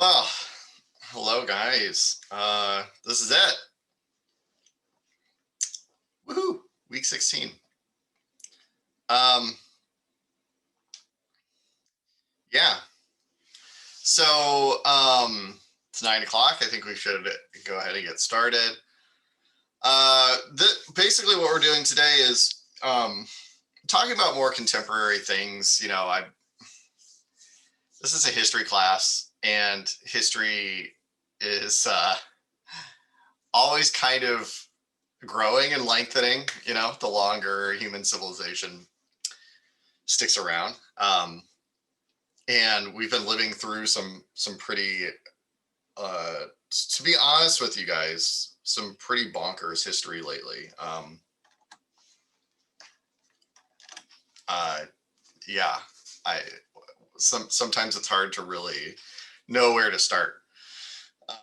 Well, hello guys. This is it. Woohoo! Week 16. Um, yeah. It's 9 o'clock. I think we should go ahead and get started. Basically, what we're doing today is talking about more contemporary things. This is a history class, and history is always kind of growing and lengthening. The longer human civilization sticks around. And we've been living through some pretty to be honest with you guys, some pretty bonkers history lately. Uh yeah, I sometimes it's hard to really know where to start.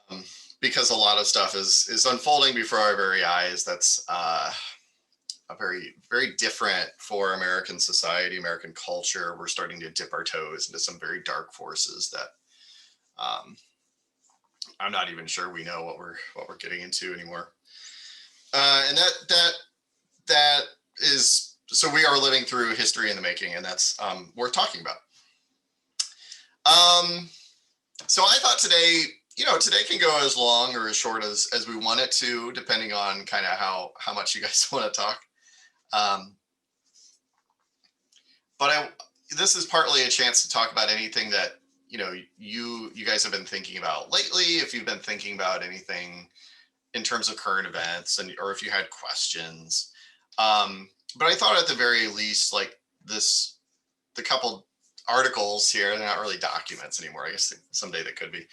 um, because a lot of stuff is unfolding before our very eyes. That's a very very different for American society, American culture. We're starting to dip our toes into some very dark forces that um, I'm not even sure we know what we're getting into anymore. And that is, so we are living through history in the making, and that's worth talking about. So I thought today, today can go as long or as short as we want it to, depending on kind of how much you guys want to talk. Um, but this is partly a chance to talk about anything that you guys have been thinking about lately. If you've been thinking about anything in terms of current events, or if you had questions. But I thought at the very least, like the couple articles here, they're not really documents anymore. I guess someday they could be.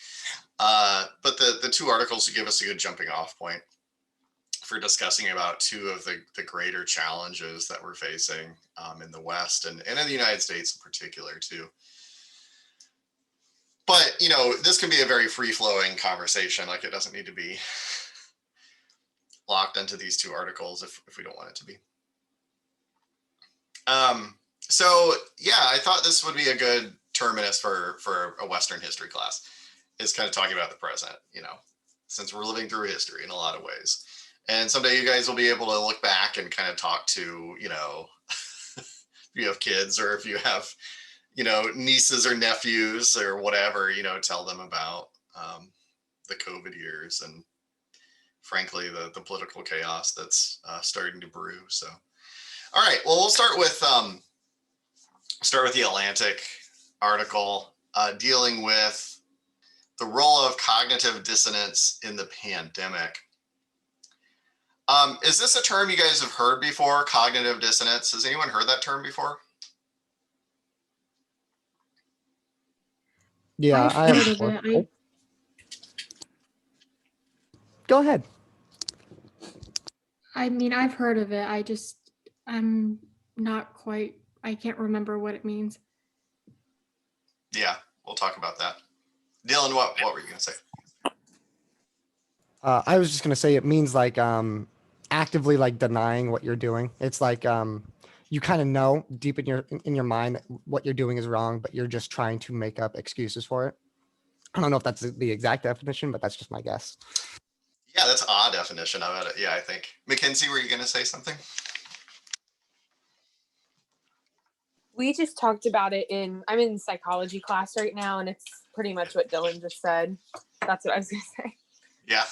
But the two articles give us a good jumping off point for discussing about two of the greater challenges that we're facing in the West and in the United States in particular too. But this can be a very free-flowing conversation. Like, it doesn't need to be locked into these two articles if we don't want it to be. So yeah, I thought this would be a good terminus for a Western history class, is kind of talking about the present, since we're living through history in a lot of ways. And someday you guys will be able to look back and kind of talk to, if you have kids, or if you have, nieces or nephews or whatever, tell them about the COVID years and frankly the political chaos that's starting to brew. So, all right, well, we'll start with the Atlantic article dealing with the role of cognitive dissonance in the pandemic. Is this a term you guys have heard before? Cognitive dissonance. Has anyone heard that term before? Yeah, I have heard of it. Go ahead. I mean, I've heard of it. I'm not quite, I can't remember what it means. Yeah, we'll talk about that. Dylan, what were you going to say? I was just gonna say it means like actively like denying what you're doing. It's like you kind of know deep in your mind that what you're doing is wrong, but you're just trying to make up excuses for it. I don't know if that's the exact definition, but that's just my guess. Yeah, that's an odd definition of it. Yeah, I think. Mackenzie, were you going to say something? We just talked about it I'm in psychology class right now, and it's pretty much what Dylan just said. That's what I was going to say. Yeah.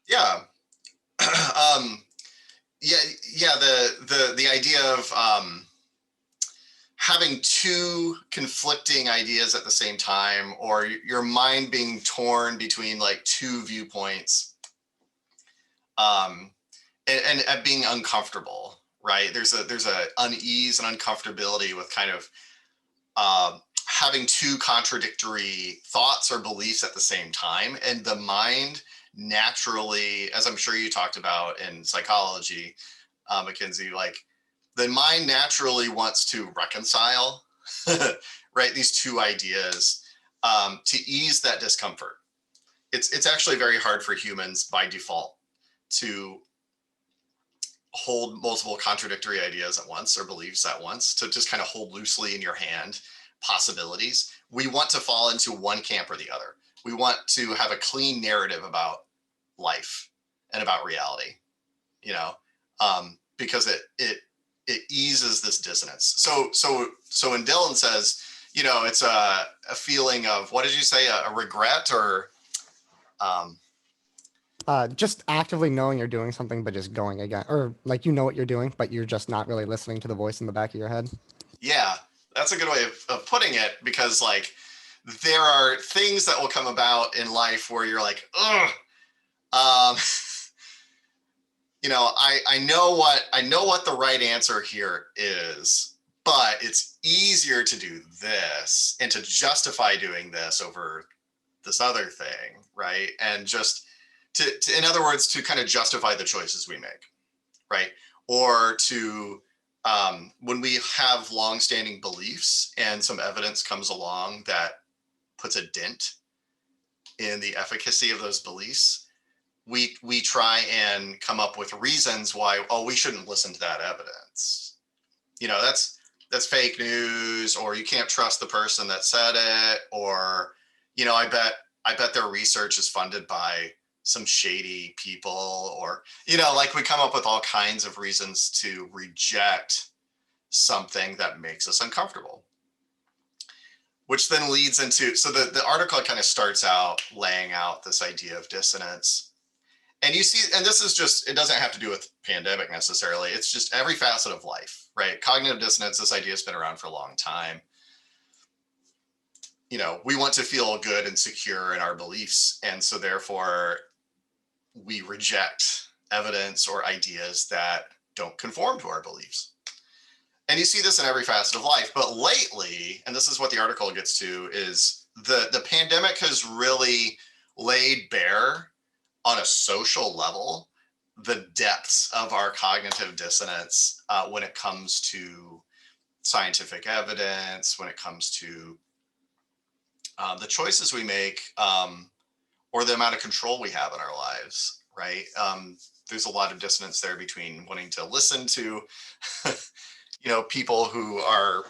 Yeah. Yeah. The idea of having two conflicting ideas at the same time, or your mind being torn between like two viewpoints, and being uncomfortable, right? There's a unease and uncomfortability with kind of having two contradictory thoughts or beliefs at the same time. And the mind naturally, as I'm sure you talked about in psychology, Mackenzie, like the mind naturally wants to reconcile, right, these two ideas to ease that discomfort. It's actually very hard for humans by default to hold multiple contradictory ideas at once, or beliefs at once, to just kind of hold loosely in your hand possibilities. we want to fall into one camp or the other. We want to have a clean narrative about life and about reality, you know, because it eases this dissonance. So when Dylan says, you know, it's a feeling of, what did you say, a regret or Just actively knowing you're doing something, but just going again, or like, you know what you're doing, but you're just not really listening to the voice in the back of your head. yeah, that's a good way of putting it, because like there are things that will come about in life where you're like, ugh, um, you know, I know what the right answer here is, but it's easier to do this and to justify doing this over this other thing, right? And just to in other words, to kind of justify the choices we make, right? Or to when we have longstanding beliefs and some evidence comes along that puts a dent in the efficacy of those beliefs, we try and come up with reasons why, oh, we shouldn't listen to that evidence. You know, that's fake news, or you can't trust the person that said it, or, you know, I bet their research is funded by some shady people, or, you know, like we come up with all kinds of reasons to reject something that makes us uncomfortable, which then leads into, so the article kind of starts out laying out this idea of dissonance. And you see, and this is just, it doesn't have to do with pandemic necessarily. It's just every facet of life, right? Cognitive dissonance, this idea has been around for a long time. You know, we want to feel good and secure in our beliefs. And so therefore we reject evidence or ideas that don't conform to our beliefs. And you see this in every facet of life. But lately, and this is what the article gets to, is the pandemic has really laid bare on a social level the depths of our cognitive dissonance when it comes to scientific evidence, when it comes to the choices we make, or the amount of control we have in our lives, right? There's a lot of dissonance there between wanting to listen to you know, people who are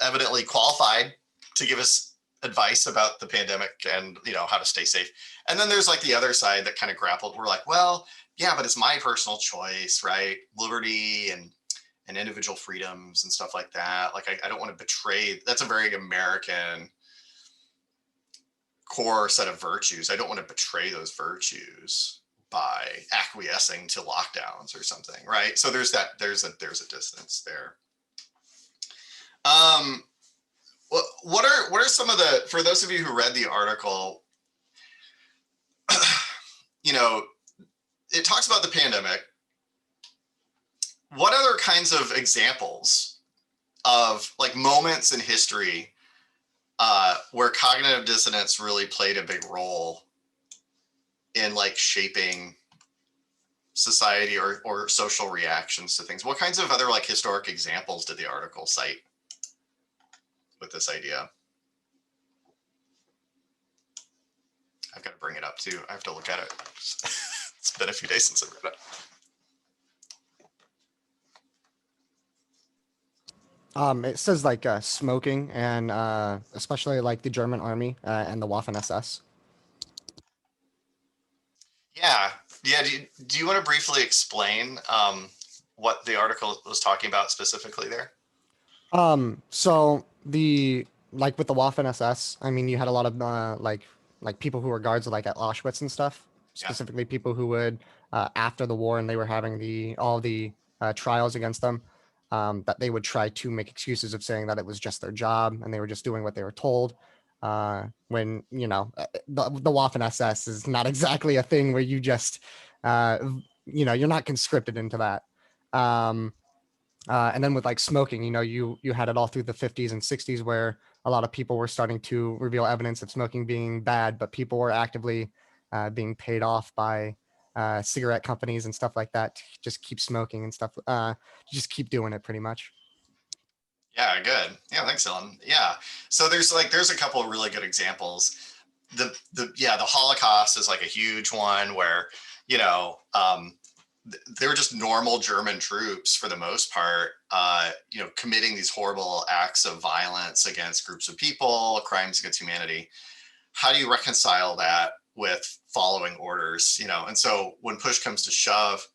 evidently qualified to give us advice about the pandemic and, you know, how to stay safe. And then there's like the other side that kind of grappled. We're like, well, yeah, but it's my personal choice, right? Liberty and individual freedoms and stuff like that. Like, I don't want to betray. That's a very American core set of virtues. I don't want to betray those virtues by acquiescing to lockdowns or something, right? So there's a dissonance there. What are some of the, for those of you who read the article, you know, it talks about the pandemic. What other kinds of examples of like moments in history where cognitive dissonance really played a big role in like shaping society or social reactions to things? What kinds of other like historic examples did the article cite with this idea? I've got to bring it up too. I have to look at it. It's been a few days since I've read it. It says like smoking and especially like the German army and the Waffen SS. Yeah. Do you want to briefly explain what the article was talking about specifically there? So the, like with the Waffen SS, I mean, you had a lot of like people who were guards like at Auschwitz and stuff, Yeah. specifically people who would after the war and they were having all the trials against them, that they would try to make excuses of saying that it was just their job and they were just doing what they were told. When, you know, the Waffen SS is not exactly a thing where you just, you know, you're not conscripted into that. And then with like smoking, you know, you had it all through the 50s and 60s where a lot of people were starting to reveal evidence of smoking being bad, but people were actively being paid off by cigarette companies and stuff like that to just keep smoking and stuff, just keep doing it pretty much. Yeah, good. Yeah, thanks, Dylan. Yeah. So there's a couple of really good examples. The Holocaust is like a huge one where, you know, they were just normal German troops for the most part, committing these horrible acts of violence against groups of people, crimes against humanity. How do you reconcile that with following orders? And so when push comes to shove,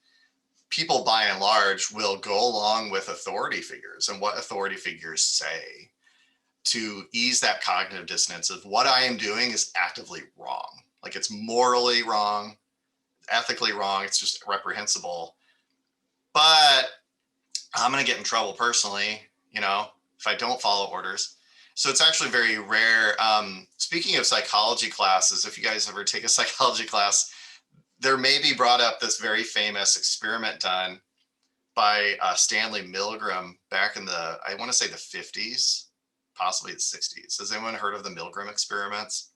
people by and large will go along with authority figures and what authority figures say to ease that cognitive dissonance of what I am doing is actively wrong. Like it's morally wrong, ethically wrong. It's just reprehensible, but I'm going to get in trouble personally, if I don't follow orders. So it's actually very rare. Speaking of psychology classes, if you guys ever take a psychology class, there may be brought up this very famous experiment done by Stanley Milgram back in I want to say the 50s, possibly the 60s. Has anyone heard of the Milgram experiments?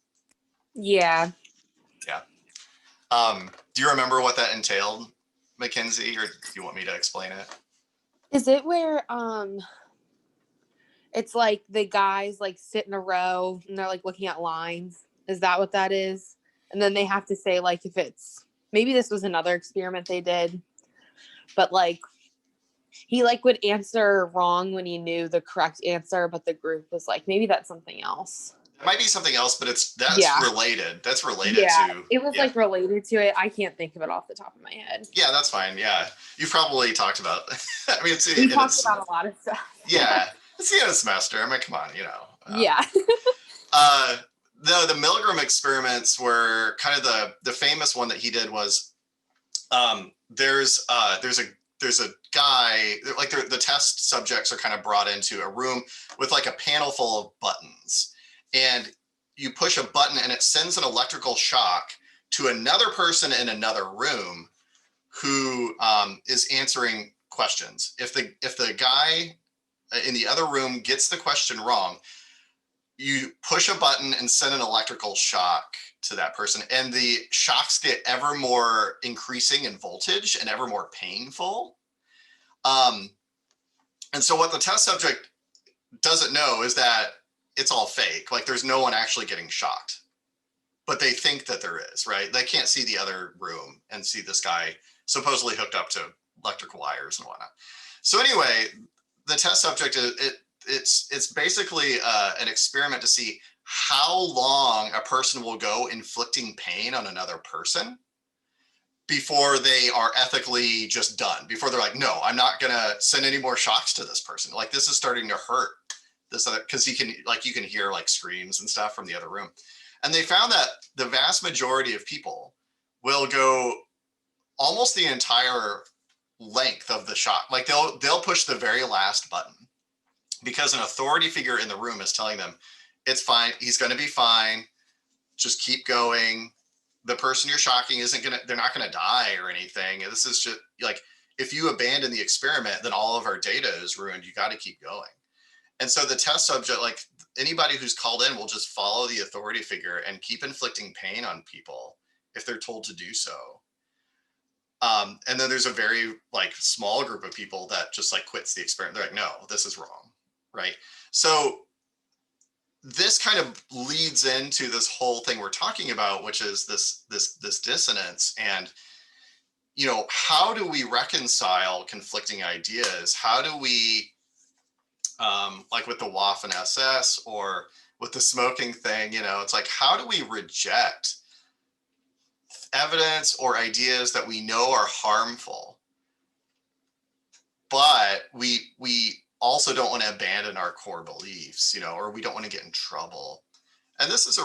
Yeah. Yeah. Do you remember what that entailed, Mackenzie, or do you want me to explain it? Is it where it's like the guys like sit in a row and they're like looking at lines? Is that what that is? And then they have to say like if it's, maybe this was another experiment they did, but like he like would answer wrong when he knew the correct answer, but the group was like, maybe that's something else. It might be something else, but that's Yeah. related. That's related to. It was like related to it. I can't think of it off the top of my head. Yeah, that's fine. Yeah, you've probably talked about. I mean, we talked about a lot of stuff. Yeah, it's the end of the semester. I mean, come on, Yeah. The Milgram experiments were kind of the famous one that he did was, there's a guy, like the test subjects are kind of brought into a room with like a panel full of buttons, and you push a button and it sends an electrical shock to another person in another room who is answering questions. If the guy in the other room gets the question wrong, you push a button and send an electrical shock to that person, and the shocks get ever more increasing in voltage and ever more painful. And so what the test subject doesn't know is that it's all fake. Like there's no one actually getting shocked, but they think that there is, right? They can't see the other room and see this guy supposedly hooked up to electrical wires and whatnot. So anyway, the test subject, it's basically an experiment to see how long a person will go inflicting pain on another person before they are ethically just done, before they're like, no, I'm not going to send any more shocks to this person. Like this is starting to hurt this other, because you can hear like screams and stuff from the other room. And they found that the vast majority of people will go almost the entire length of the shock. Like they'll push the very last button because an authority figure in the room is telling them it's fine. He's going to be fine. Just keep going. The person you're shocking they're not going to die or anything. This is just like, if you abandon the experiment, then all of our data is ruined. You got to keep going. And so the test subject, like anybody who's called in, will just follow the authority figure and keep inflicting pain on people if they're told to do so. And then there's a very like small group of people that just like quits the experiment. They're like, no, this is wrong. Right. So this kind of leads into this whole thing we're talking about, which is this dissonance. And, how do we reconcile conflicting ideas? How do we, like with the Waffen SS or with the smoking thing, it's like, how do we reject evidence or ideas that we know are harmful, but we also don't want to abandon our core beliefs, or we don't want to get in trouble. And this is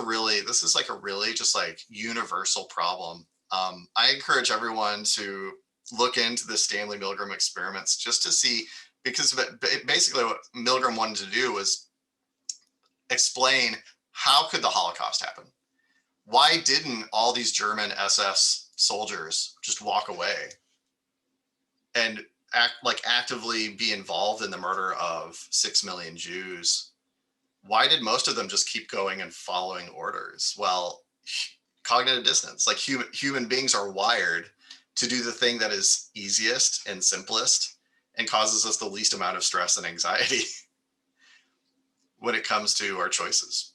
like a really just like universal problem. I encourage everyone to look into the Stanley Milgram experiments just to see, because basically what Milgram wanted to do was explain how could the Holocaust happen? Why didn't all these German SS soldiers just walk away and actively be involved in the murder of 6 million Jews? Why did most of them just keep going and following orders? Well, cognitive dissonance. Like human beings are wired to do the thing that is easiest and simplest and causes us the least amount of stress and anxiety when it comes to our choices.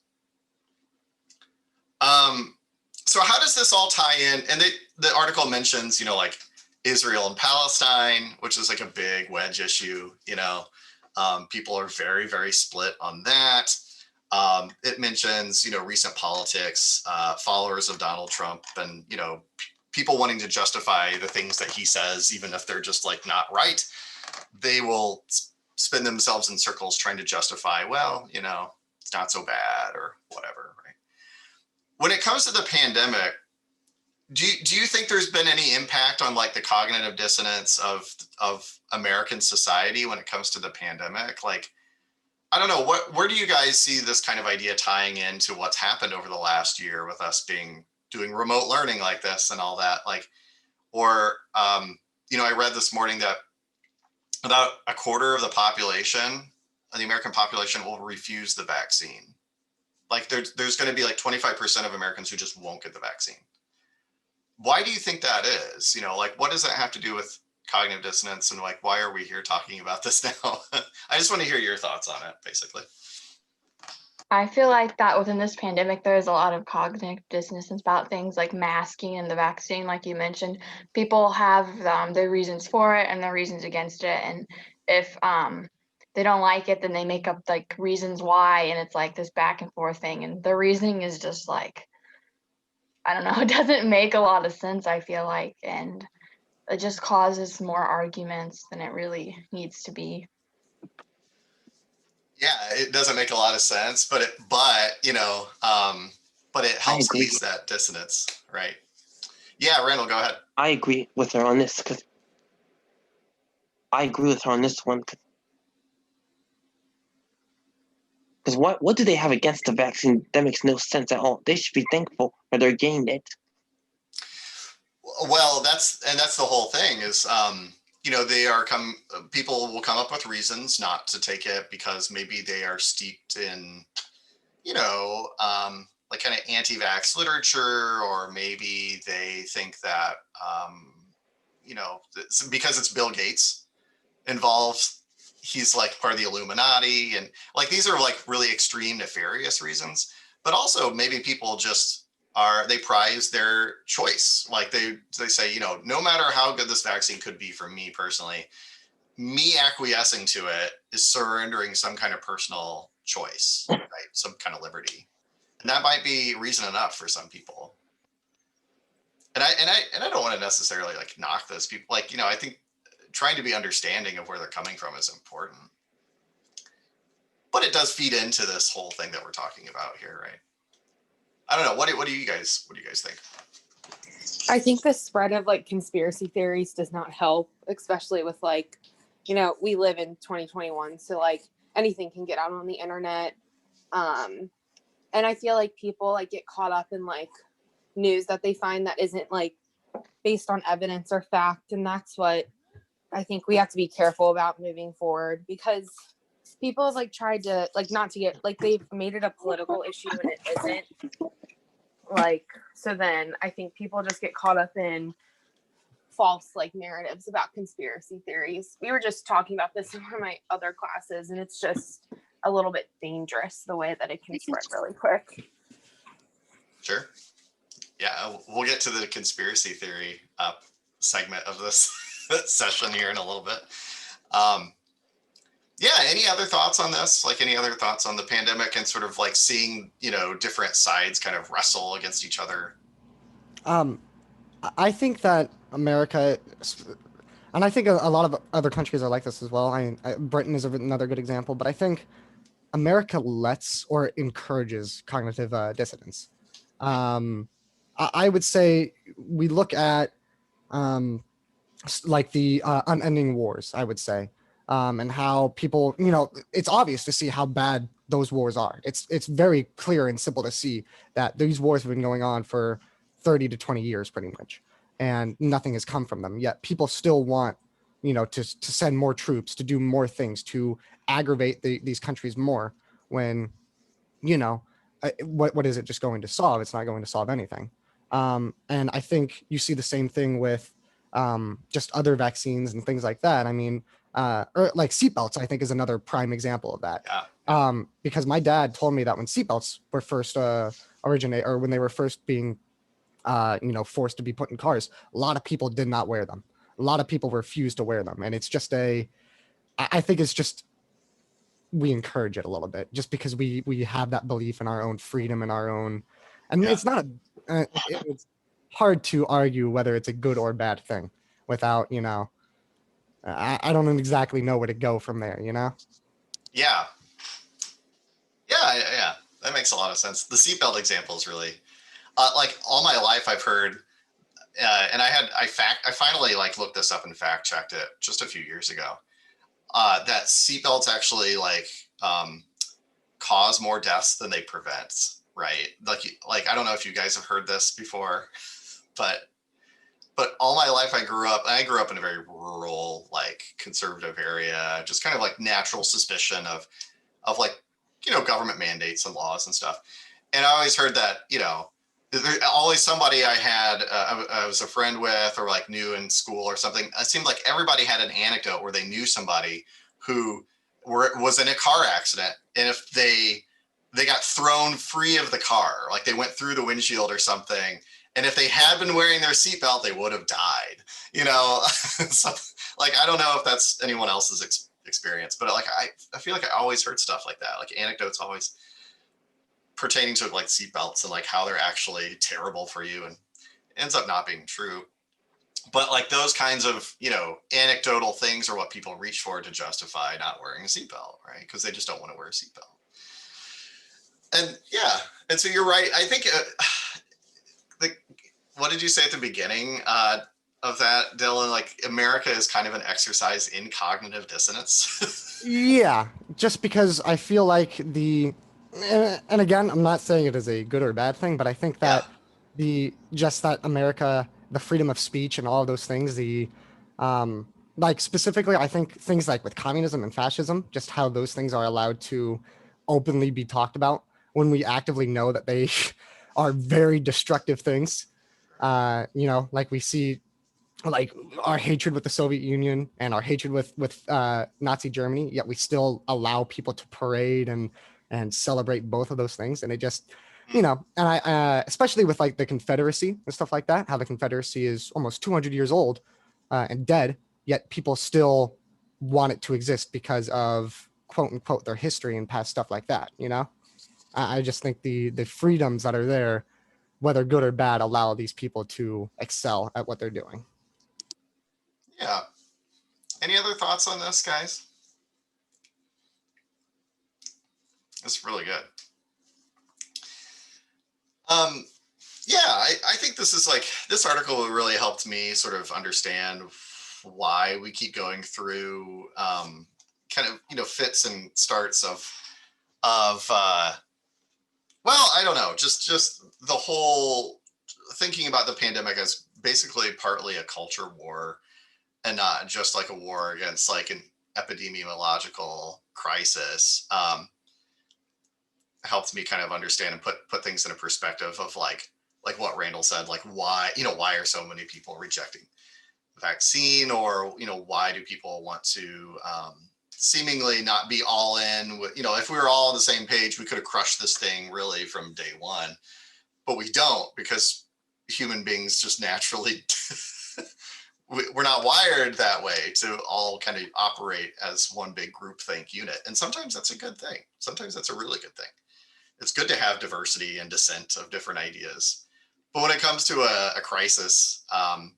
So how does this all tie in? And the article mentions, like Israel and Palestine, which is like a big wedge issue. People are very, very split on that. It mentions, recent politics, followers of Donald Trump, and people wanting to justify the things that he says, even if they're just like not right. They will spin themselves in circles trying to justify, well, it's not so bad or whatever. Right. When it comes to the pandemic, do you think there's been any impact on like the cognitive dissonance of American society when it comes to the pandemic? Like, I don't know, where do you guys see this kind of idea tying into what's happened over the last year with us doing remote learning like this and all that? Like, or, I read this morning that about a quarter of the American population will refuse the vaccine. Like there's going to be like 25% of Americans who just won't get the vaccine. Why do you think that is? Like, what does that have to do with cognitive dissonance, and like, why are we here talking about this now? I just want to hear your thoughts on it, basically. I feel like that within this pandemic, there's a lot of cognitive dissonance about things like masking and the vaccine, like you mentioned. People have their reasons for it and their reasons against it. And if they don't like it, then they make up like reasons why. And it's like this back and forth thing. And the reasoning is just like, I don't know, it doesn't make a lot of sense, I feel like. And it just causes more arguments than it really needs to be. Yeah, it doesn't make a lot of sense, but it helps ease that dissonance, right? Yeah, Randall, go ahead. I agree with her on this because I agree with her on this one. Because what do they have against the vaccine? That makes no sense at all. They should be thankful for they're getting it. Well, that's the whole thing is, people will come up with reasons not to take it because maybe they are steeped in, like kind of anti-vax literature, or maybe they think that, because it's Bill Gates involved, he's like part of the Illuminati, and like these are like really extreme nefarious reasons. But also maybe people just they prize their choice. Like they say, no matter how good this vaccine could be for me personally, me acquiescing to it is surrendering some kind of personal choice, right? Some kind of liberty. And that might be reason enough for some people. And I don't want to necessarily like knock those people. Like, I think trying to be understanding of where they're coming from is important. But it does feed into this whole thing that we're talking about here, right? I don't know. What do you guys think? I think the spread of like conspiracy theories does not help, especially with like, we live in 2021, so like anything can get out on the internet. And I feel like people like get caught up in like news that they find that isn't like based on evidence or fact. And that's what I think we have to be careful about moving forward, because people have like tried to like not to get like they've made it a political issue and it isn't. Like, so then I think people just get caught up in false like narratives about conspiracy theories. We were just talking about this in one of my other classes, and it's just a little bit dangerous the way that it can spread really quick. Sure. Yeah, we'll get to the conspiracy theory segment of this session here in a little bit. Yeah, any other thoughts on this? Like any other thoughts on the pandemic and sort of like seeing, different sides kind of wrestle against each other? I think that America, and I think a lot of other countries are like this as well. I mean, Britain is another good example, but I think America lets or encourages cognitive dissonance. I would say we look at like the unending wars, I would say. And how people, it's obvious to see how bad those wars are. It's very clear and simple to see that these wars have been going on for 30 to 20 years, pretty much, and nothing has come from them. Yet people still want, to send more troops, to do more things, to aggravate these countries more. When, what is it just going to solve? It's not going to solve anything. And I think you see the same thing with just other vaccines and things like that. I mean, or like seatbelts, I think is another prime example of that. Yeah. Because my dad told me that when seatbelts were first when they were first being, forced to be put in cars, a lot of people did not wear them. a lot of people refuse to wear them, and it's just I think it's just we encourage it a little bit just because we have that belief in our own freedom and our own, and Yeah. it's not it's hard to argue whether it's a good or bad thing without, I don't exactly know where to go from there, Yeah. Yeah. That makes a lot of sense. The seatbelt example is really, like all my life I've heard, and I finally like looked this up and fact checked it just a few years ago. That seatbelts actually cause more deaths than they prevent, right? Like I don't know if you guys have heard this before, but all my life I grew up in a very rural, like conservative area, just kind of like natural suspicion of like, government mandates and laws and stuff. And I always heard that, there's always somebody I had, I was a friend with, or like knew in school or something. It seemed like everybody had an anecdote where they knew somebody who was in a car accident, and if they got thrown free of the car, like they went through the windshield or something, and if they had been wearing their seatbelt, they would have died. So, like I don't know if that's anyone else's experience, but like I feel like I always heard stuff like that, like anecdotes always pertaining to like seatbelts and like how they're actually terrible for you, and it ends up not being true. But like those kinds of, anecdotal things are what people reach for to justify not wearing a seatbelt, right? Because they just don't want to wear a seatbelt. And yeah, and so you're right. I think what did you say at the beginning of that, Dylan? Like America is kind of an exercise in cognitive dissonance. Yeah, just because I feel like and again, I'm not saying it is a good or bad thing, but I think that that America, the freedom of speech and all of those things, like specifically, I think things like with communism and fascism, just how those things are allowed to openly be talked about when we actively know that they are very destructive things. Like we see like our hatred with the Soviet Union and our hatred with Nazi Germany, yet we still allow people to parade and celebrate both of those things. And it just, and I especially with like the Confederacy and stuff like that, how the Confederacy is almost 200 years old and dead, yet people still want it to exist because of quote unquote their history and past stuff like that. I just think the freedoms that are there, whether good or bad, allow these people to excel at what they're doing. Yeah. Any other thoughts on this, guys? It's really good. Yeah, I think this article really helped me sort of understand why we keep going through kind of fits and starts of well, I don't know, just the whole thinking about the pandemic as basically partly a culture war and not just like a war against like an epidemiological crisis. Helped me kind of understand and put things in a perspective of like what Randall said, like why are so many people rejecting the vaccine, or why do people want to seemingly not be all in with, if we were all on the same page, we could have crushed this thing really from day one, but we don't, because human beings just naturally we're not wired that way to all kind of operate as one big groupthink unit. And sometimes that's a good thing. Sometimes that's a really good thing. It's good to have diversity and dissent of different ideas. But when it comes to a crisis, an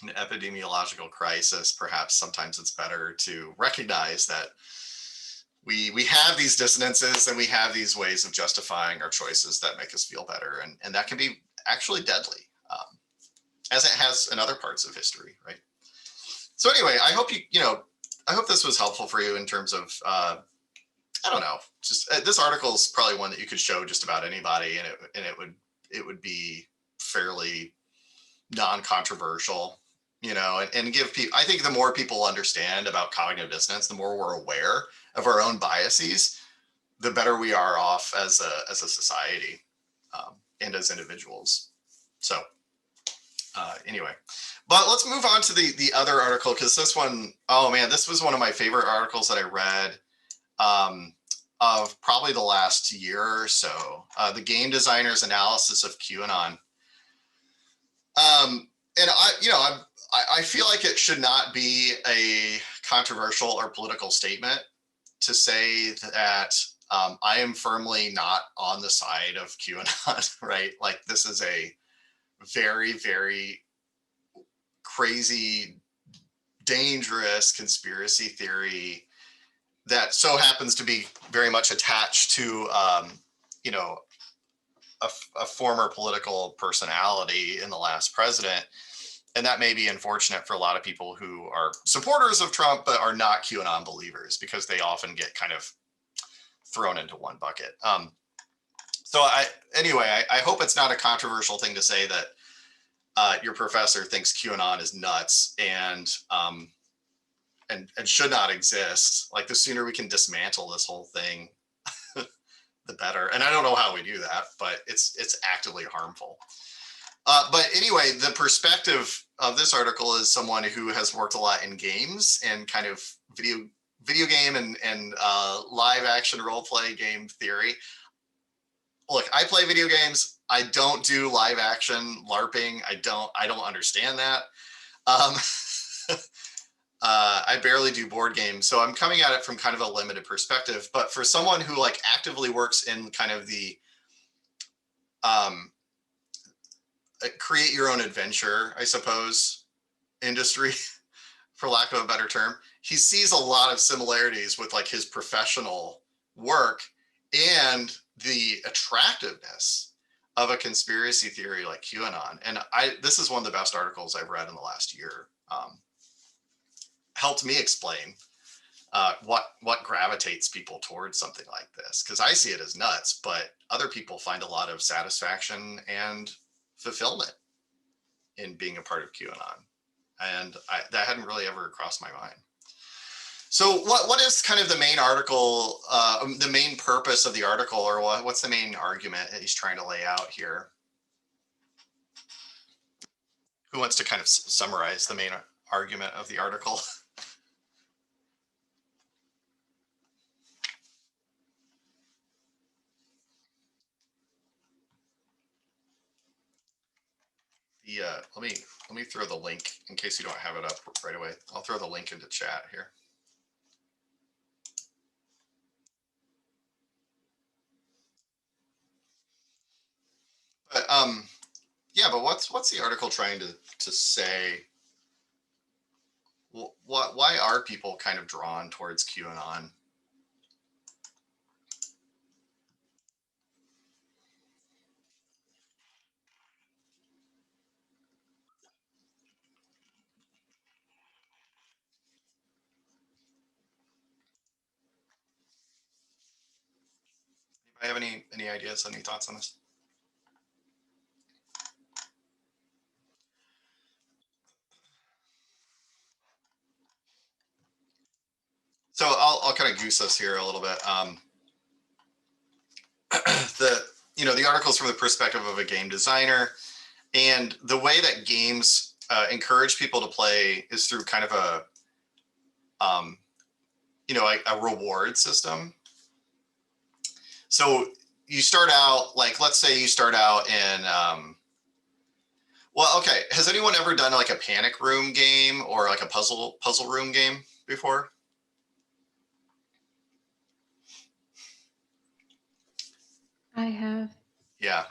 epidemiological crisis, perhaps sometimes it's better to recognize that we have these dissonances and we have these ways of justifying our choices that make us feel better. And that can be actually deadly, as it has in other parts of history, right? So anyway, I hope I hope this was helpful for you in terms of, I don't know, just this article is probably one that you could show just about anybody, and it would be fairly non-controversial, and give people, I think the more people understand about cognitive dissonance, the more we're aware of our own biases, the better we are off as a society and as individuals. So anyway, but let's move on to the other article, because this one, oh man, this was one of my favorite articles that I read of probably the last year or so. The game designer's analysis of QAnon. And I feel like it should not be a controversial or political statement to say that I am firmly not on the side of QAnon, right? Like this is a very, very crazy, dangerous conspiracy theory that so happens to be very much attached to, you know, a former political personality in the last president. And that may be unfortunate for a lot of people who are supporters of Trump, but are not QAnon believers because they often get kind of thrown into one bucket. Anyway, I hope it's not a controversial thing to say that your professor thinks QAnon is nuts and should not exist. Like the sooner we can dismantle this whole thing, the better. And I don't know how we do that, but it's actively harmful. But anyway, the perspective of this article is someone who has worked a lot in games and kind of video game and live action role play game theory. Look, I play video games. I don't do live action LARPing. I don't understand that. I barely do board games, so I'm coming at it from kind of a limited perspective. But for someone who like actively works in kind of the create your own adventure, I suppose, industry, for lack of a better term, he sees a lot of similarities with like his professional work and the attractiveness of a conspiracy theory like QAnon. And this is one of the best articles I've read in the last year. Helped me explain what gravitates people towards something like this, because I see it as nuts, but other people find a lot of satisfaction and fulfillment in being a part of QAnon. And that hadn't really ever crossed my mind. So what is kind of the main article, the main purpose of the article, or what's the main argument that he's trying to lay out here? Who wants to kind of summarize the main argument of the article? Let me throw the link in case you don't have it up right away. I'll throw the link into chat here. But yeah, but what's the article trying to say? Why are people kind of drawn towards QAnon? I have any ideas, any thoughts on this? So I'll kind of goose us here a little bit. The article's from the perspective of a game designer, and the way that games encourage people to play is through kind of a reward system. So you start out, like, let's say you start out in, well, okay. Has anyone ever done like a panic room game or like a puzzle room game before? I have. Yeah,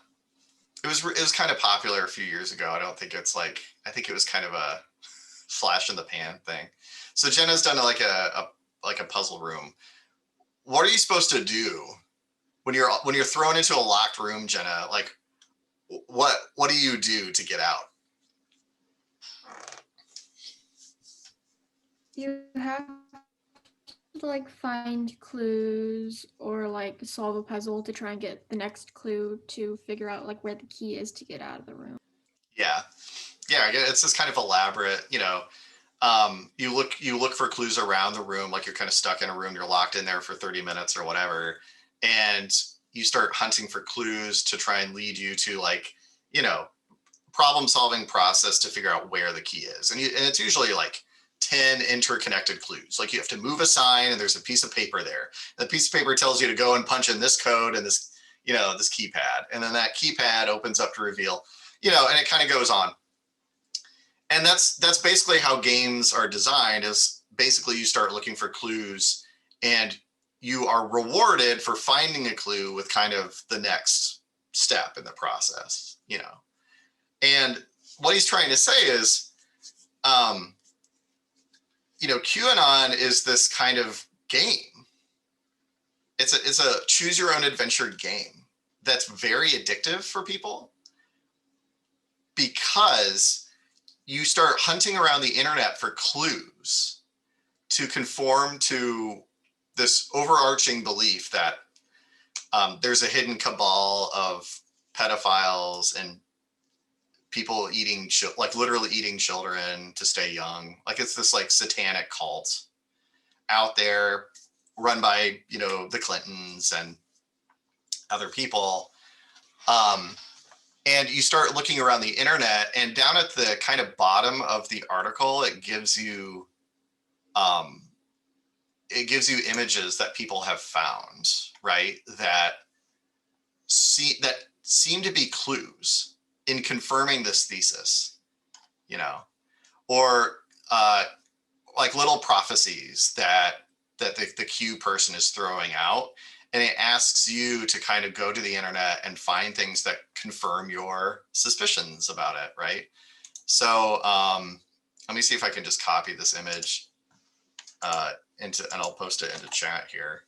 it was kind of popular a few years ago. I don't think it's like, I think it was kind of a flash in the pan thing. So Jenna's done like a puzzle room. What are you supposed to do when you're thrown into a locked room, Jenna? Like, what do you do to get out? You have to like find clues or like solve a puzzle to try and get the next clue to figure out like where the key is to get out of the room. Yeah, it's this kind of elaborate, you look for clues around the room, like you're kind of stuck in a room, you're locked in there for 30 minutes or whatever, and you start hunting for clues to try and lead you to like, problem solving process to figure out where the key is. And it's usually like 10 interconnected clues. Like you have to move a sign and there's a piece of paper there. The piece of paper tells you to go and punch in this code and this, this keypad. And then that keypad opens up to reveal, and it kind of goes on. And that's basically how games are designed, is basically you start looking for clues and you are rewarded for finding a clue with kind of the next step in the process, you know. And what he's trying to say is, you know, QAnon is this kind of game. It's a choose your own adventure game that's very addictive for people, because you start hunting around the internet for clues to conform to this overarching belief that there's a hidden cabal of pedophiles and people eating, like literally eating children to stay young. Like it's this like satanic cult out there run by, you know, the Clintons and other people. And you start looking around the internet, and down at the kind of bottom of the article, it gives you images that people have found, right? That seem to be clues in confirming this thesis, you know, or like little prophecies that the Q person is throwing out. And it asks you to kind of go to the internet and find things that confirm your suspicions about it, right? So let me see if I can just copy this image and I'll post it into chat here,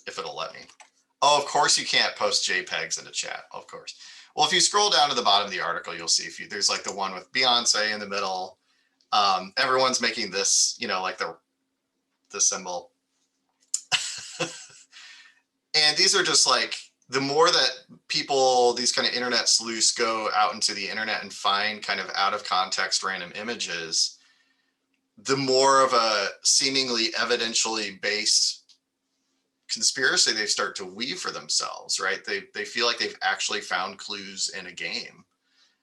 if it'll let me. Oh, of course you can't post JPEGs into chat, of course. Well, if you scroll down to the bottom of the article, you'll see there's like the one with Beyonce in the middle. Everyone's making this, you know, like the symbol. And these are just like, the more that people, these kind of internet sleuths go out into the internet and find kind of out of context random images, the more of a seemingly evidentially based conspiracy they start to weave for themselves, right? They feel like they've actually found clues in a game.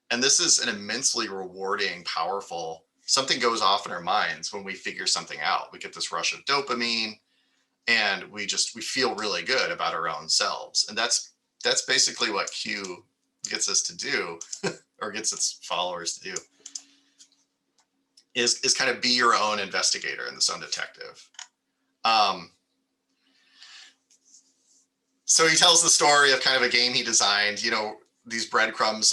And this is an immensely rewarding, powerful, something goes off in our minds when we figure something out. We get this rush of dopamine, and we feel really good about our own selves. And that's basically what Q gets us to do, or gets its followers to do, is kind of be your own investigator and this own detective. So he tells the story of kind of a game he designed, you know, these breadcrumbs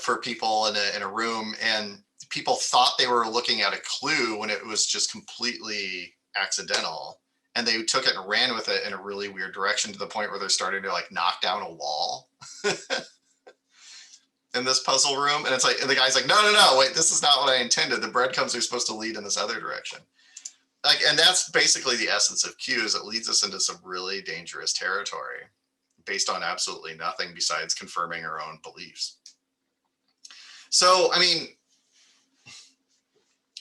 for people in a room, and people thought they were looking at a clue when it was just completely accidental. And they took it and ran with it in a really weird direction, to the point where they're starting to like knock down a wall in this puzzle room. And it's like, and the guy's like, no, wait, this is not what I intended. The breadcrumbs are supposed to lead in this other direction. Like, and that's basically the essence of Q, is it leads us into some really dangerous territory based on absolutely nothing besides confirming our own beliefs. So, I mean,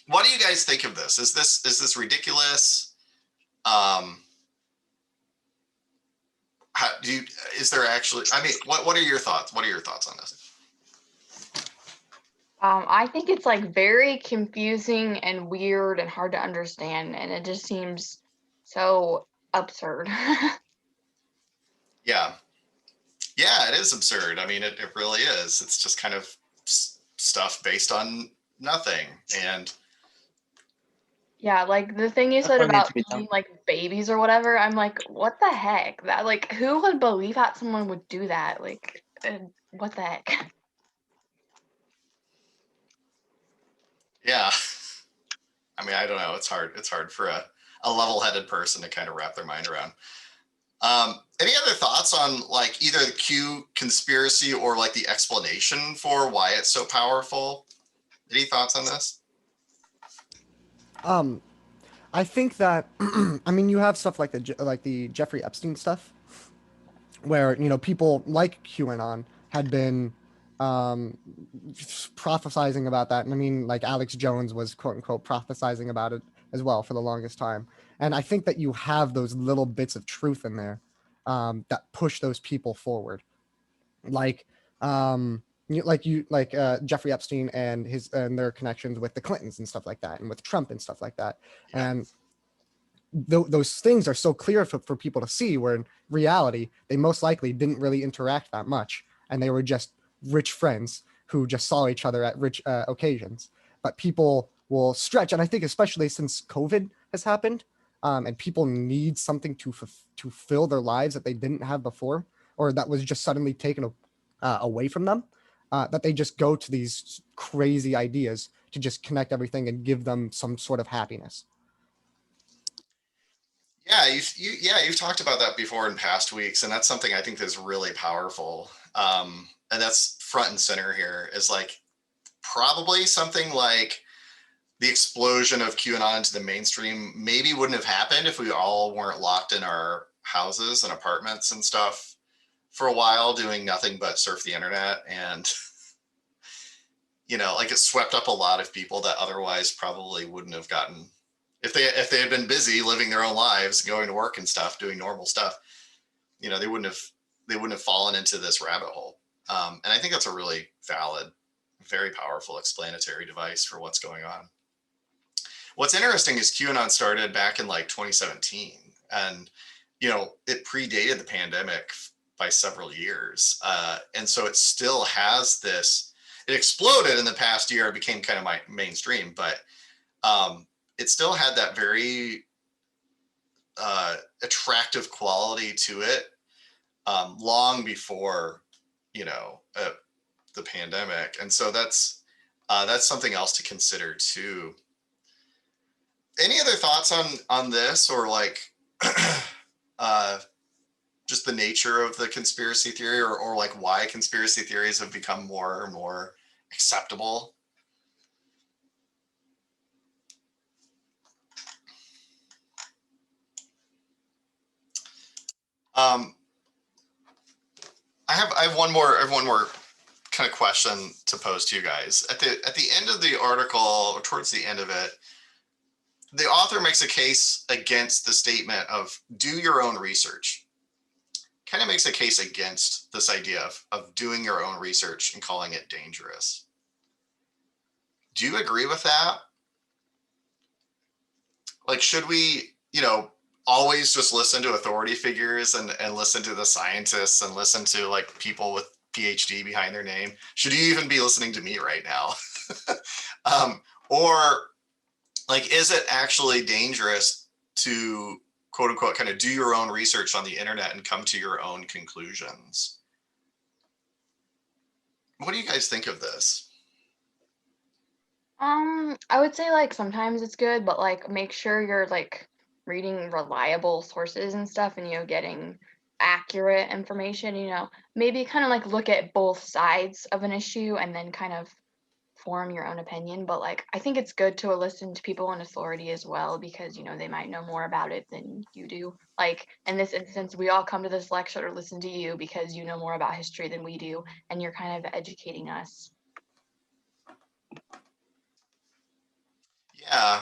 what do you guys think of this? Is this ridiculous? Is there actually, I mean, what are your thoughts? What are your thoughts on this? I think it's like very confusing and weird and hard to understand, and it just seems so absurd. Yeah, it is absurd. I mean, it really is. It's just kind of stuff based on nothing. And Yeah, like the thing you That's said what needs about to be done. eating like babies or whatever, I'm like, what the heck? That, like, who would believe that someone would do that? Like, what the heck? yeah, I mean, I don't know. It's hard for a level-headed person to kind of wrap their mind around. Any other thoughts on like either the Q conspiracy or like the explanation for why it's so powerful? Any thoughts on this? I think that I mean, you have stuff like the Jeffrey Epstein stuff, where, you know, people like QAnon had been prophesizing about that. And I mean, like Alex Jones was quote unquote prophesizing about it as well for the longest time. And I think that you have those little bits of truth in there that push those people forward. Like Jeffrey Epstein and their connections with the Clintons and stuff like that, and with Trump and stuff like that. Yeah. And those things are so clear for people to see, where in reality they most likely didn't really interact that much, and they were just rich friends who just saw each other at rich occasions. but people will stretch. And I think especially since COVID has happened, and people need something to fill their lives that they didn't have before, or that was just suddenly taken away from them, that they just go to these crazy ideas to just connect everything and give them some sort of happiness. Yeah, you've talked about that before in past weeks, and that's something I think is really powerful. And that's front and center here is like probably something like the explosion of QAnon into the mainstream maybe wouldn't have happened if we all weren't locked in our houses and apartments and stuff for a while doing nothing but surf the internet. And like it swept up a lot of people that otherwise probably wouldn't have gotten, if they had been busy living their own lives, going to work and stuff, doing normal stuff, they wouldn't have fallen into this rabbit hole. And I think that's a really valid, very powerful explanatory device for what's going on. What's interesting is QAnon started back in like 2017, and it predated the pandemic by several years, and so it still has this. It exploded in the past year; it became kind of mainstream, but it still had that very attractive quality to it long before the pandemic, and so that's something else to consider too. Any other thoughts on this, or like just the nature of the conspiracy theory, or like why conspiracy theories have become more and more acceptable? I have one more kind of question to pose to you guys. At the end of the article, or towards the end of it, the author makes a case against the statement of do your own research. Kind of makes a case against this idea of doing your own research and calling it dangerous. Do you agree with that? Like, should we, always just listen to authority figures and listen to the scientists and listen to like people with PhD behind their name? Should you even be listening to me right now? Or like, is it actually dangerous to quote unquote kind of do your own research on the internet and come to your own conclusions? What do you guys think of this? I would say like sometimes it's good, but like make sure you're like reading reliable sources and stuff, and getting accurate information. Maybe kind of like look at both sides of an issue and then kind of form your own opinion. But like I think it's good to listen to people in authority as well, because they might know more about it than you do. Like in this instance, we all come to this lecture to listen to you because you know more about history than we do, and you're kind of educating us. Yeah.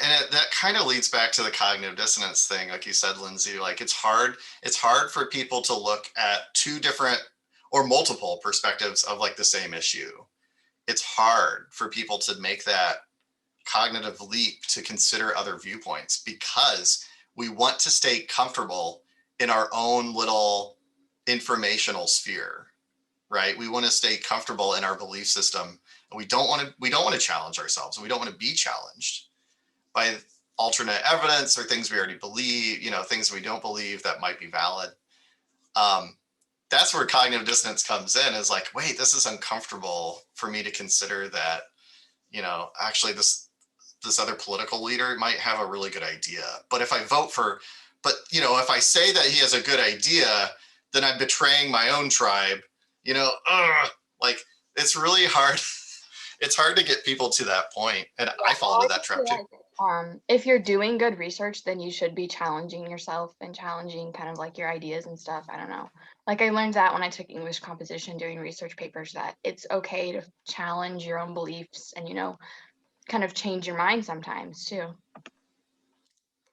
And that kind of leads back to the cognitive dissonance thing, like you said, Lindsay. Like it's hard for people to look at two different or multiple perspectives of like the same issue. It's hard for people to make that cognitive leap to consider other viewpoints because we want to stay comfortable in our own little informational sphere, right? We want to stay comfortable in our belief system, and we don't want to challenge ourselves, and we don't want to be challenged by alternate evidence or things we already believe, things we don't believe that might be valid. That's where cognitive dissonance comes in, is like, wait, this is uncomfortable for me to consider that, actually this other political leader might have a really good idea. But if I if I say that he has a good idea, then I'm betraying my own tribe, like it's really hard. It's hard to get people to that point. And I fall into that trap too. If you're doing good research, then you should be challenging yourself and challenging kind of like your ideas and stuff. I don't know. Like I learned that when I took English composition doing research papers, that it's okay to challenge your own beliefs and, kind of change your mind sometimes too.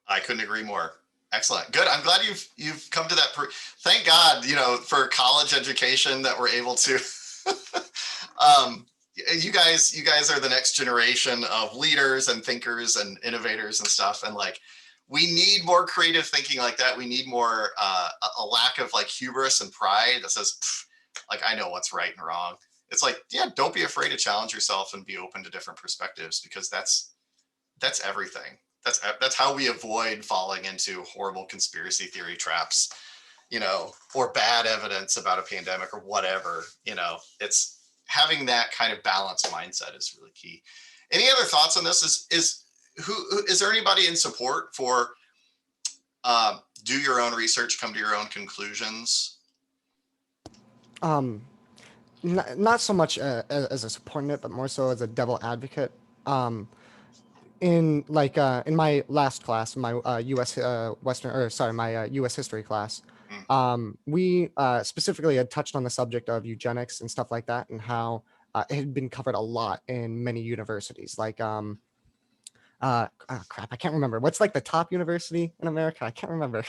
I couldn't agree more. Excellent. Good. I'm glad you've come to that. Thank God, for college education that we're able to. You guys are the next generation of leaders and thinkers and innovators and stuff. And like, we need more creative thinking like that. We need more, a lack of like hubris and pride that says, like, I know what's right and wrong. It's like, yeah, don't be afraid to challenge yourself and be open to different perspectives, because that's everything. That's how we avoid falling into horrible conspiracy theory traps, or bad evidence about a pandemic or whatever. It's having that kind of balanced mindset is really key. Any other thoughts on this? Is there anybody in support for do your own research, come to your own conclusions? Not so much as a supporting it, but more so as a devil advocate. In my last class, my U.S. My U.S. history class, we specifically had touched on the subject of eugenics and stuff like that, and how it had been covered a lot in many universities. Crap, I can't remember. What's like the top university in America? I can't remember.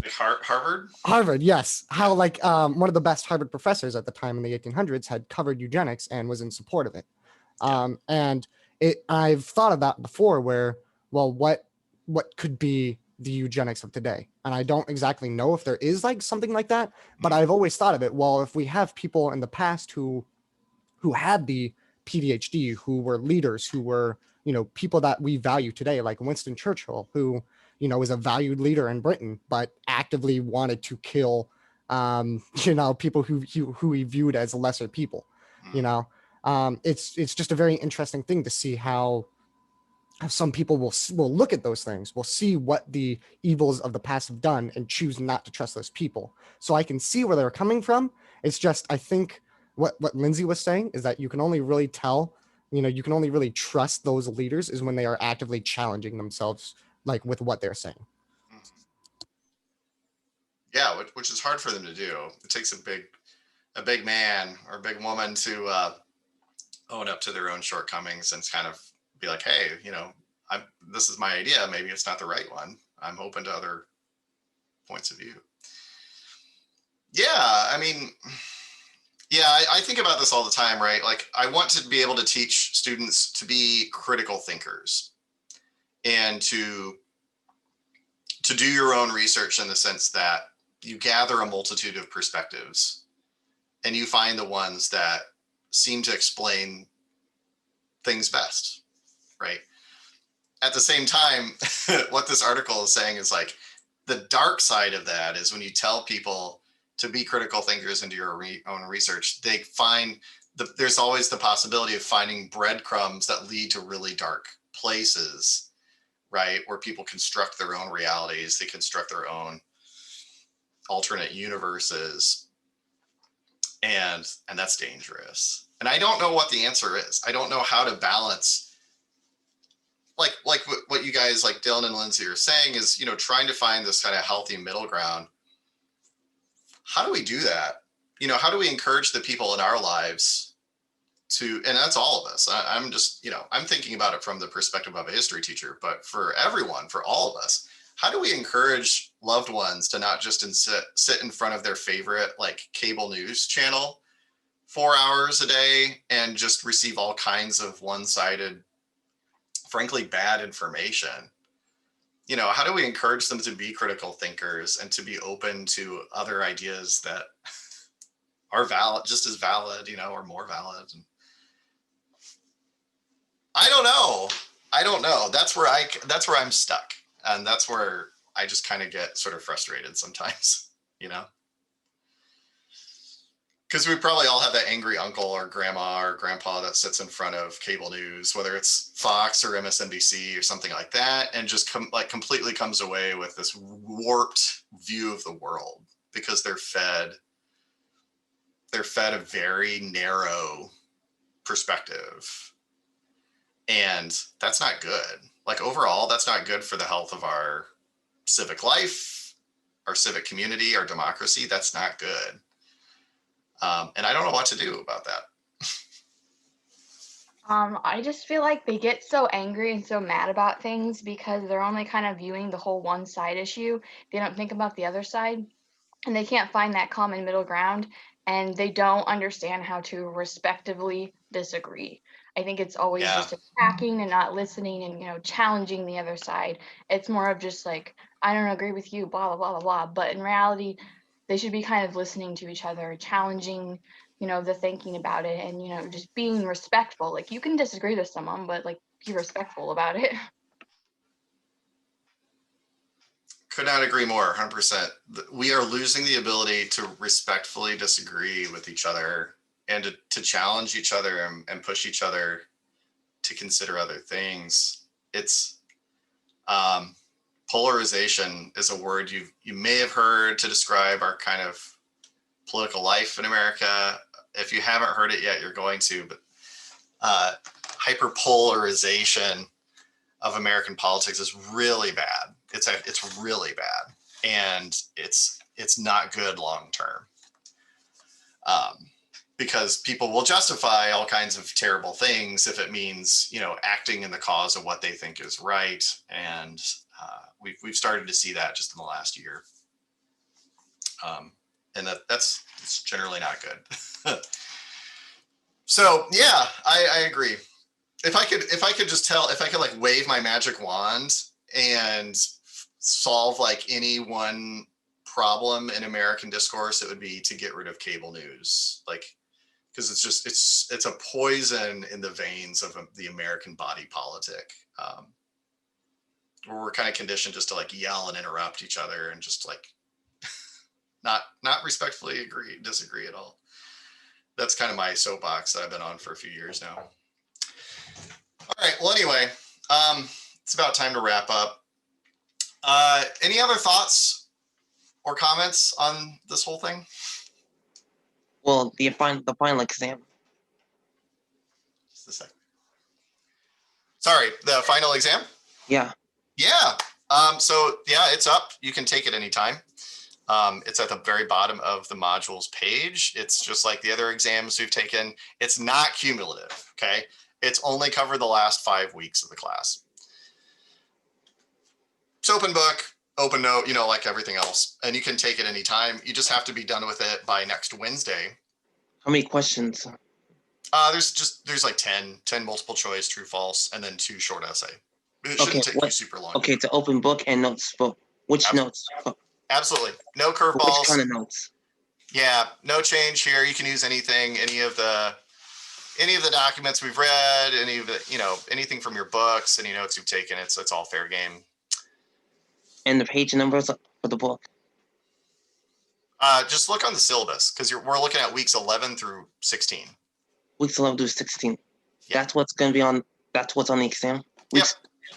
Like Harvard? Harvard, yes. How one of the best Harvard professors at the time in the 1800s had covered eugenics and was in support of it. And I've thought of that before, where, well, what could be the eugenics of today? And I don't exactly know if there is like something like that, but I've always thought of it. Well, if we have people in the past who had the PhD, who were leaders, who were, people that we value today, like Winston Churchill, who, is a valued leader in Britain, but actively wanted to kill, people who he viewed as lesser people, it's just a very interesting thing to see how some people will look at those things, will see what the evils of the past have done and choose not to trust those people. So I can see where they're coming from. It's just, I think what Lindsay was saying is that you can only really tell, you can only really trust those leaders is when they are actively challenging themselves, like with what they're saying. Yeah, which is hard for them to do. It takes a big man or a big woman to own up to their own shortcomings and kind of be like, hey, this is my idea. Maybe it's not the right one. I'm open to other points of view. Yeah, I mean, I think about this all the time, right? Like, I want to be able to teach students to be critical thinkers and to do your own research, in the sense that you gather a multitude of perspectives and you find the ones that seem to explain things best, right? At the same time, what this article is saying is like, the dark side of that is when you tell people to be critical thinkers and do your own research, they find there's always the possibility of finding breadcrumbs that lead to really dark places, right? Where people construct their own realities, they construct their own alternate universes, and that's dangerous. And I don't know what the answer is. I don't know how to balance, like what you guys, like Dylan and Lindsay, are saying is, trying to find this kind of healthy middle ground. How do we do that? How do we encourage the people in our lives to, and that's all of us. I'm just, I'm thinking about it from the perspective of a history teacher, but for everyone, for all of us, how do we encourage loved ones to not just sit in front of their favorite like cable news channel 4 hours a day and just receive all kinds of one-sided, frankly, bad information? How do we encourage them to be critical thinkers and to be open to other ideas that are valid, just as valid, or more valid? And I don't know. That's where I'm stuck. And that's where I just kind of get sort of frustrated sometimes, because we probably all have that angry uncle or grandma or grandpa that sits in front of cable news, whether it's Fox or MSNBC or something like that, and just completely comes away with this warped view of the world, because they're fed a very narrow perspective, and that's not good. Like, overall, that's not good for the health of our civic life, our civic community, our democracy. That's not good. And I don't know what to do about that. I just feel like they get so angry and so mad about things because they're only kind of viewing the whole one side issue. They don't think about the other side, and they can't find that common middle ground, and they don't understand how to respectively disagree. I think it's always just attacking and not listening and, challenging the other side. It's more of just like, I don't agree with you, blah, blah, blah, blah, blah. But in reality, they should be kind of listening to each other, challenging the thinking about it and, just being respectful. Like you can disagree with someone, but like be respectful about it. Could not agree more, 100%. We are losing the ability to respectfully disagree with each other and to challenge each other and push each other to consider other things. It's polarization is a word you may have heard to describe our kind of political life in America. If you haven't heard it yet, you're going to, but hyperpolarization of American politics is really bad. It's really bad, and it's not good long term. Because people will justify all kinds of terrible things if it means acting in the cause of what they think is right, and we've started to see that just in the last year, and that's generally not good. So yeah, I agree. If I could like wave my magic wand and solve like any one problem in American discourse, it would be to get rid of cable news. Like, because it's a poison in the veins of the American body politic, where we're kind of conditioned just to like yell and interrupt each other and just like not respectfully disagree at all. That's kind of my soapbox that I've been on for a few years now. All right. Well, anyway, it's about time to wrap up. Any other thoughts or comments on this whole thing? Well, the final exam. Just a second. Sorry, the final exam? Yeah. Yeah. So yeah, it's up. You can take it anytime. It's at the very bottom of the modules page. It's just like the other exams we've taken. It's not cumulative. Okay. It's only covered the last 5 weeks of the class. It's open book, open note, like everything else. And you can take it anytime. You just have to be done with it by next Wednesday. How many questions? There's like 10 multiple choice, true, false, and then 2 short essay. It shouldn't take you super long. Okay, it's an open book and notes book. Which notes? Absolutely. No curveballs. Which kind of notes? Yeah, no change here. You can use anything, any of the documents we've read, any of the, anything from your books, any notes you've taken. It's all fair game. And the page numbers for the book? Just look on the syllabus, because we're looking at weeks 11 through 16. Weeks 11 through 16. Yeah. That's what's going to be on. That's what's on the exam. Week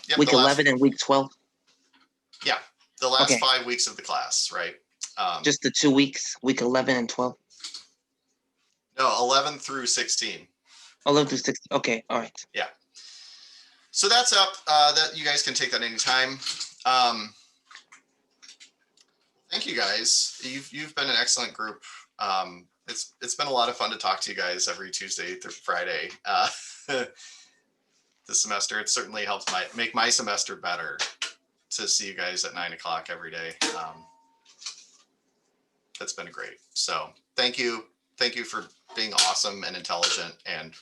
Yep, 11 and week 12. Yeah, the last 5 weeks of the class, right? Just the 2 weeks, week 11 and 12. No, 11 through 16. 11 through 16. Okay, all right. Yeah. So that's up. That you guys can take that anytime. Thank you guys. You've been an excellent group. It's been a lot of fun to talk to you guys every Tuesday through Friday this semester. It certainly helps make my semester better to see you guys at 9 o'clock every day. That's been great. So thank you for being awesome and intelligent and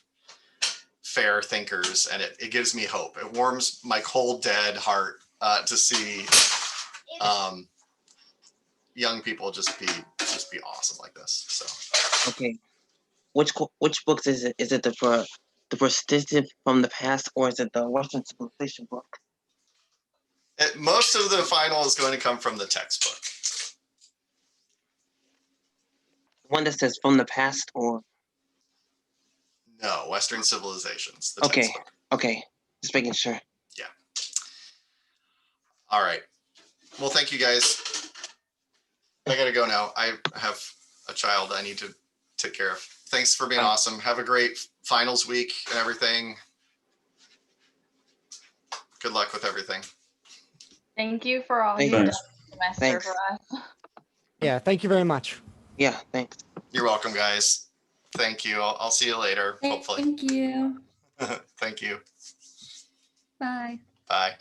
fair thinkers, and it gives me hope. It warms my cold, dead heart to see young people just be awesome like this. So okay, which books is it? Is it the Perspective from the Past, or is it the Western Civilization book? Most of the final is going to come from the textbook. One that says from the past, or No, Western Civilizations. The okay, textbook. okay, just making sure. Yeah. All right. Well, thank you guys. I gotta go now. I have a child I need to take care of. Thanks for being awesome. Have a great finals week and everything. Good luck with everything. Thank you for all Thank you've you. done this semester Thanks. for us. Yeah, thank you very much. Yeah, thanks. You're welcome, guys. Thank you. I'll see you later, hopefully. Thank you. Thank you. Bye. Bye.